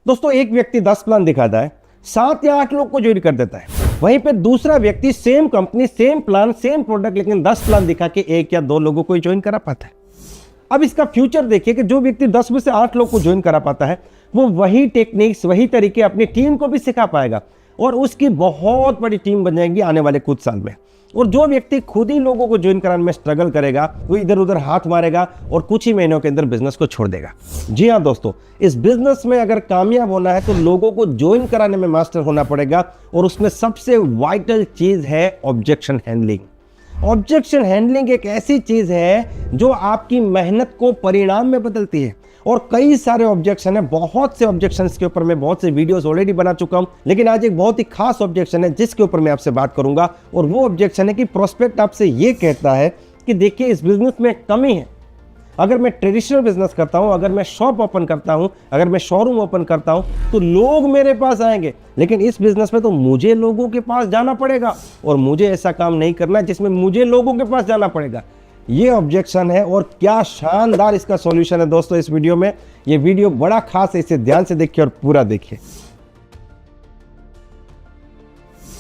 दोस्तों एक व्यक्ति 10 प्लान दिखाता है, 7 या 8 लोग को ज्वाइन कर देता है। वहीं पे दूसरा व्यक्ति same company, same plan, same product, लेकिन 10 प्लान दिखा के 1 या 2 लोगों को ज्वाइन करा पाता है। अब इसका फ्यूचर देखिए कि जो व्यक्ति 10 में से 8 लोग को ज्वाइन करा पाता है, वो वही टेक्निक्स, वही तरीके अपनी टीम को भी सिखा पाएगा और उसकी बहुत बड़ी टीम बन जाएगी आने वाले कुछ साल में। और जो व्यक्ति खुद ही लोगों को ज्वाइन कराने में स्ट्रगल करेगा, वो इधर उधर हाथ मारेगा और कुछ ही महीनों के अंदर बिजनेस को छोड़ देगा। जी हाँ दोस्तों, इस बिजनेस में अगर कामयाब होना है तो लोगों को ज्वाइन कराने में मास्टर होना पड़ेगा और उसमें सबसे वाइटल चीज है ऑब्जेक्शन हैंडलिंग। ऑब्जेक्शन हैंडलिंग एक ऐसी चीज है जो आपकी मेहनत को परिणाम में बदलती है। और कई सारे ऑब्जेक्शन है, बहुत से ऑब्जेक्शंस के ऊपर मैं बहुत से वीडियोस ऑलरेडी बना चुका हूं, लेकिन आज एक बहुत ही खास ऑब्जेक्शन है जिसके ऊपर मैं आपसे बात करूंगा। और वो ऑब्जेक्शन है कि प्रोस्पेक्ट आपसे ये कहता है कि देखिए इस बिजनेस में एक कमी है। अगर मैं ट्रेडिशनल बिजनेस करता हूं, अगर मैं शॉप ओपन करता हूं, अगर मैं शोरूम ओपन करता हूं, तो लोग मेरे पास आएंगे, लेकिन इस बिजनेस में तो मुझे लोगों के पास जाना पड़ेगा और मुझे ऐसा काम नहीं करना है जिसमें मुझे लोगों के पास जाना पड़ेगा। ये ऑब्जेक्शन है और क्या शानदार इसका सॉल्यूशन है दोस्तों इस वीडियो में। ये वीडियो बड़ा खास है, इसे ध्यान से देखिए और पूरा देखिए।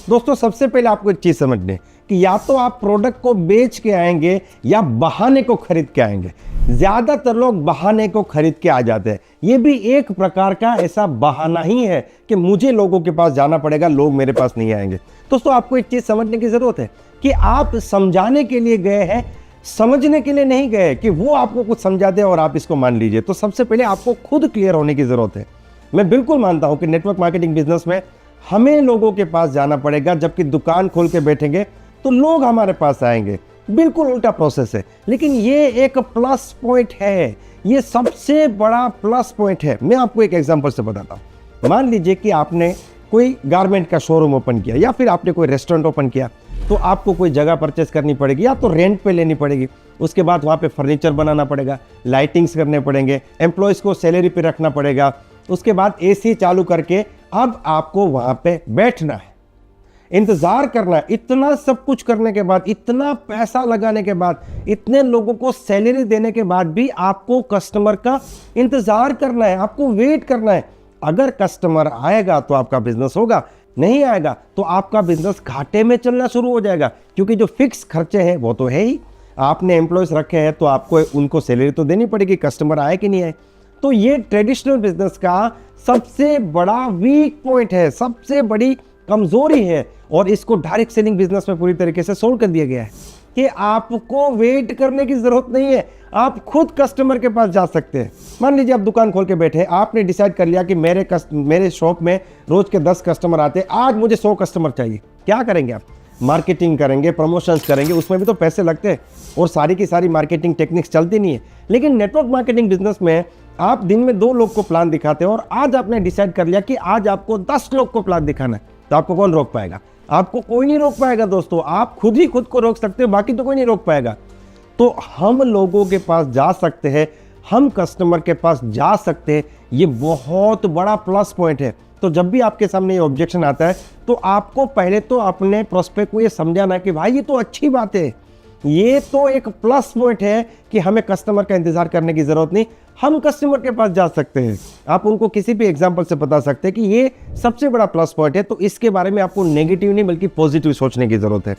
दोस्तों सबसे पहले आपको एक चीज समझनी है कि या तो आप प्रोडक्ट को बेच के आएंगे या बहाने को खरीद के आएंगे। ज्यादातर लोग बहाने को खरीद के आ जाते हैं। ये भी एक प्रकार का ऐसा बहाना ही है कि मुझे लोगों के पास जाना पड़ेगा, लोग मेरे पास नहीं आएंगे। दोस्तों आपको एक चीज समझने की जरूरत है कि आप समझाने के लिए गए हैं, समझने के लिए नहीं गए कि वो आपको कुछ समझा दे और आप इसको मान लीजिए। तो सबसे पहले आपको खुद क्लियर होने की जरूरत है। मैं बिल्कुल मानता हूं कि नेटवर्क मार्केटिंग बिजनेस में हमें लोगों के पास जाना पड़ेगा, जबकि दुकान खोल के बैठेंगे तो लोग हमारे पास आएंगे। बिल्कुल उल्टा प्रोसेस है, लेकिन ये एक प्लस पॉइंट है, ये सबसे बड़ा प्लस पॉइंट है। मैं आपको एक एग्जांपल से बताता हूं। मान लीजिए कि आपने कोई गारमेंट का शोरूम ओपन किया या फिर आपने कोई रेस्टोरेंट ओपन किया, तो आपको कोई जगह परचेस करनी पड़ेगी या तो रेंट पे लेनी पड़ेगी। उसके बाद वहाँ पे फर्नीचर बनाना पड़ेगा, लाइटिंग्स करने पड़ेंगे, एम्प्लॉयज़ को सैलरी पे रखना पड़ेगा। उसके बाद एसी चालू करके अब आपको वहाँ पे बैठना है, इंतज़ार करना है। इतना सब कुछ करने के बाद, इतना पैसा लगाने के बाद, इतने लोगों को सैलरी देने के बाद भी आपको कस्टमर का इंतज़ार करना है, आपको वेट करना है। अगर कस्टमर आएगा तो आपका बिजनेस होगा, नहीं आएगा तो आपका बिजनेस घाटे में चलना शुरू हो जाएगा, क्योंकि जो फिक्स खर्चे हैं वो तो है ही। आपने एम्प्लॉयज रखे हैं तो आपको उनको सैलरी तो देनी पड़ेगी, कस्टमर आए कि नहीं आए। तो ये ट्रेडिशनल बिजनेस का सबसे बड़ा वीक पॉइंट है, सबसे बड़ी कमजोरी है, और इसको डायरेक्ट सेलिंग बिजनेस में पूरी तरीके से सोल्व कर दिया गया है कि आपको वेट करने की जरूरत नहीं है, आप खुद कस्टमर के पास जा सकते हैं। मान लीजिए आप दुकान खोल के बैठे, आपने डिसाइड कर लिया कि मेरे शॉप में रोज के 10 कस्टमर आते हैं, आज मुझे 100 कस्टमर चाहिए। क्या करेंगे आप? मार्केटिंग करेंगे, प्रमोशंस करेंगे, उसमें भी तो पैसे लगते हैं और सारी की सारी मार्केटिंग टेक्निक्स चलती नहीं है। लेकिन नेटवर्क मार्केटिंग बिजनेस में आप दिन में 2 लोग को प्लान दिखाते हो और आज आपने डिसाइड कर लिया कि आज आपको 10 लोग को प्लान दिखाना है, तो आपको कौन रोक पाएगा? आपको कोई नहीं रोक पाएगा दोस्तों। आप खुद ही खुद को रोक सकते हो, बाकी तो कोई नहीं रोक पाएगा। तो हम लोगों के पास जा सकते हैं, हम कस्टमर के पास जा सकते हैं, ये बहुत बड़ा प्लस पॉइंट है। तो जब भी आपके सामने ये ऑब्जेक्शन आता है तो आपको पहले तो अपने प्रोस्पेक्ट को ये समझाना है कि भाई ये तो अच्छी बात है, ये तो एक प्लस पॉइंट है कि हमें कस्टमर का इंतजार करने की जरूरत नहीं, हम कस्टमर के पास जा सकते हैं। आप उनको किसी भी एग्जांपल से बता सकते हैं कि ये सबसे बड़ा प्लस पॉइंट है। तो इसके बारे में आपको नेगेटिव नहीं बल्कि पॉजिटिव सोचने की जरूरत है।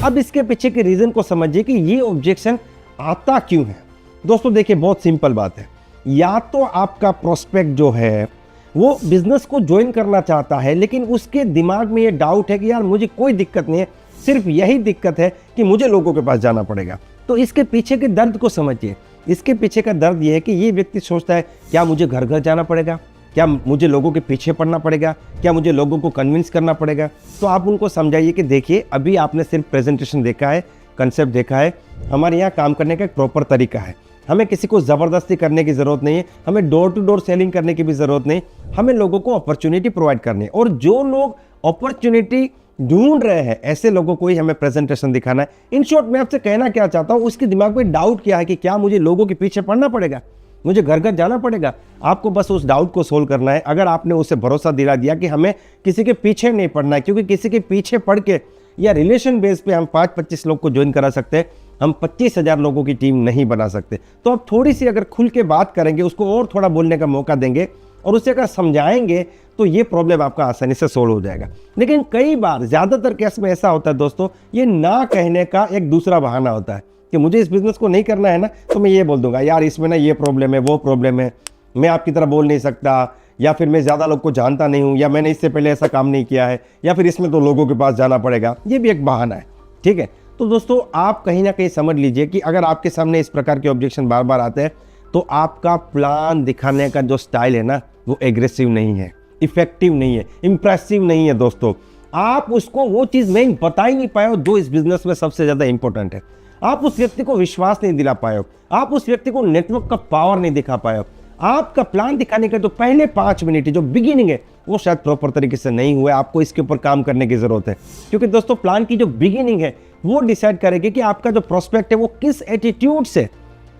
अब इसके पीछे के रीजन को समझिए कि ये ऑब्जेक्शन आता क्यों है। दोस्तों देखिए बहुत सिंपल बात है, या तो आपका प्रोस्पेक्ट जो है वो बिजनेस को ज्वाइन करना चाहता है, लेकिन उसके दिमाग में ये डाउट है कि यार मुझे कोई दिक्कत नहीं है, सिर्फ यही दिक्कत है कि मुझे लोगों के पास जाना पड़ेगा। तो इसके पीछे के दर्द को समझिए। इसके पीछे का दर्द ये है कि ये व्यक्ति सोचता है क्या मुझे घर घर जाना पड़ेगा, क्या मुझे लोगों के पीछे पड़ना पड़ेगा, क्या मुझे लोगों को कन्विंस करना पड़ेगा। तो आप उनको समझाइए कि देखिए अभी आपने सिर्फ प्रेजेंटेशन देखा है, कंसेप्ट देखा है, हमारे यहाँ काम करने का एक प्रॉपर तरीका है। हमें किसी को ज़बरदस्ती करने की ज़रूरत नहीं है, हमें डोर टू डोर सेलिंग करने की भी ज़रूरत नहीं, हमें लोगों को अपॉर्चुनिटी प्रोवाइड करनी है। और जो लोग अपॉर्चुनिटी ढूंढ रहे हैं ऐसे लोगों को ही हमें प्रेजेंटेशन दिखाना है। इन शॉर्ट मैं आपसे कहना क्या चाहता हूँ, उसके दिमाग में डाउट क्या है कि क्या मुझे लोगों के पीछे पड़ना पड़ेगा, मुझे घर घर जाना पड़ेगा। आपको बस उस डाउट को सोल्व करना है। अगर आपने उसे भरोसा दिला दिया कि हमें किसी के पीछे नहीं पड़ना है, क्योंकि किसी के पीछे पड़ के या रिलेशन बेस पे हम 5-25 लोग को ज्वाइन करा सकते हैं, हम 25,000 लोगों की टीम नहीं बना सकते। तो आप थोड़ी सी अगर खुल के बात करेंगे, उसको और थोड़ा बोलने का मौका देंगे और उसे अगर समझाएंगे तो ये प्रॉब्लम आपका आसानी से सोल्व हो जाएगा। लेकिन कई बार, ज़्यादातर केस में ऐसा होता है दोस्तों, ये ना कहने का एक दूसरा बहाना होता है कि मुझे इस बिज़नेस को नहीं करना है ना, तो मैं ये बोल दूंगा यार इसमें ना ये प्रॉब्लम है, वो प्रॉब्लम है, मैं आपकी तरह बोल नहीं सकता, या फिर मैं ज़्यादा लोग को जानता नहीं हूँ, या मैंने इससे पहले ऐसा काम नहीं किया है, या फिर इसमें तो लोगों के पास जाना पड़ेगा। ये भी एक बहाना है, ठीक है। तो दोस्तों आप कहीं ना कहीं समझ लीजिए कि अगर आपके सामने इस प्रकार के ऑब्जेक्शन बार बार आते हैं तो आपका प्लान दिखाने का जो स्टाइल है ना, वो एग्रेसिव नहीं है, इफेक्टिव नहीं है, इंप्रेसिव नहीं है दोस्तों। आप उसको वो चीज़ नहीं बता ही नहीं पाए हो जो इस बिजनेस में सबसे ज़्यादा इंपॉर्टेंट है। आप उस व्यक्ति को विश्वास नहीं दिला पाए हो, आप उस व्यक्ति को नेटवर्क का पावर नहीं दिखा पाए हो। आपका प्लान दिखाने का जो पहले 5 मिनट जो बिगिनिंग है वो शायद प्रॉपर तरीके से नहीं हुआ। आपको इसके ऊपर काम करने की जरूरत है, क्योंकि दोस्तों प्लान की जो बिगिनिंग है वो डिसाइड करेगी कि आपका जो प्रोस्पेक्ट है वो किस एटीट्यूड से,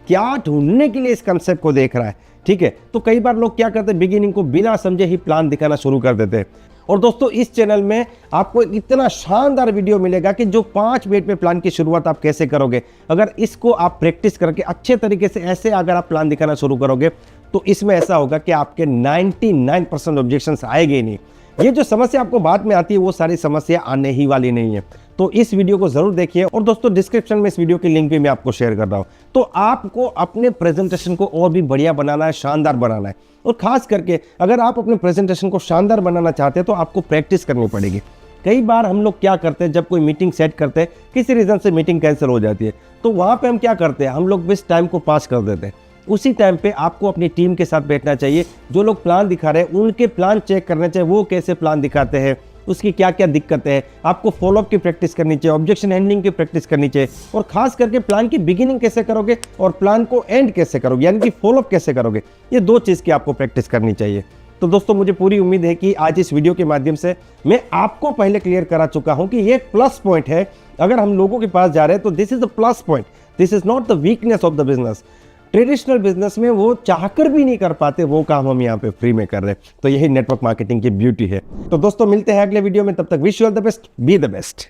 क्या ढूंढने के लिए इस कंसेप्ट को देख रहा है, ठीक है। तो कई बार लोग क्या करते हैं, बिगिनिंग को बिना समझे ही प्लान दिखाना शुरू कर देते हैं। और दोस्तों इस चैनल में आपको इतना शानदार वीडियो मिलेगा कि जो 5 मिनट में प्लान की शुरुआत आप कैसे करोगे, अगर इसको आप प्रैक्टिस करके अच्छे तरीके से ऐसे अगर आप प्लान दिखाना शुरू करोगे तो इसमें ऐसा होगा कि आपके 99% ऑब्जेक्शंस आएंगे ही नहीं। ये जो समस्या आपको बाद में आती है वो सारी समस्या आने ही वाली नहीं है। तो इस वीडियो को जरूर देखिए, और दोस्तों डिस्क्रिप्शन में इस वीडियो की लिंक भी मैं आपको शेयर कर रहा हूं। तो आपको अपने प्रेजेंटेशन को और भी बढ़िया बनाना है, शानदार बनाना है, और खास करके अगर आप अपने प्रेजेंटेशन को शानदार बनाना चाहते हैं तो आपको प्रैक्टिस करनी पड़ेगी। कई बार हम लोग क्या करते हैं, जब कोई मीटिंग सेट करते हैं, किसी रीजन से मीटिंग कैंसिल हो जाती है, तो वहां पे हम क्या करते हैं, हम लोग बस टाइम को पास कर देते हैं। उसी टाइम पे आपको अपनी टीम के साथ बैठना चाहिए। जो लोग प्लान दिखा रहे हैं उनके प्लान चेक करने चाहिए, वो कैसे प्लान दिखाते हैं, उसकी क्या क्या दिक्कतें हैं। आपको फॉलोअप की प्रैक्टिस करनी चाहिए, ऑब्जेक्शन हैंडलिंग की प्रैक्टिस करनी चाहिए, और खास करके प्लान की बिगिनिंग कैसे करोगे और प्लान को एंड कैसे करोगे, यानी कि फॉलोअप कैसे करोगे, ये 2 चीज़ की आपको प्रैक्टिस करनी चाहिए। तो दोस्तों मुझे पूरी उम्मीद है कि आज इस वीडियो के माध्यम से मैं आपको पहले क्लियर करा चुका हूं कि ये एक प्लस पॉइंट है। अगर हम लोगों के पास जा रहे हैं तो this is the plus point, this is not the weakness of the business. Traditional business में वो चाहकर भी नहीं कर पाते, वो काम हम यहाँ पे फ्री में कर रहे हैं। तो यही नेटवर्क मार्केटिंग की ब्यूटी है। तो दोस्तों मिलते हैं अगले वीडियो में, तब तक wish you all the best, be the best.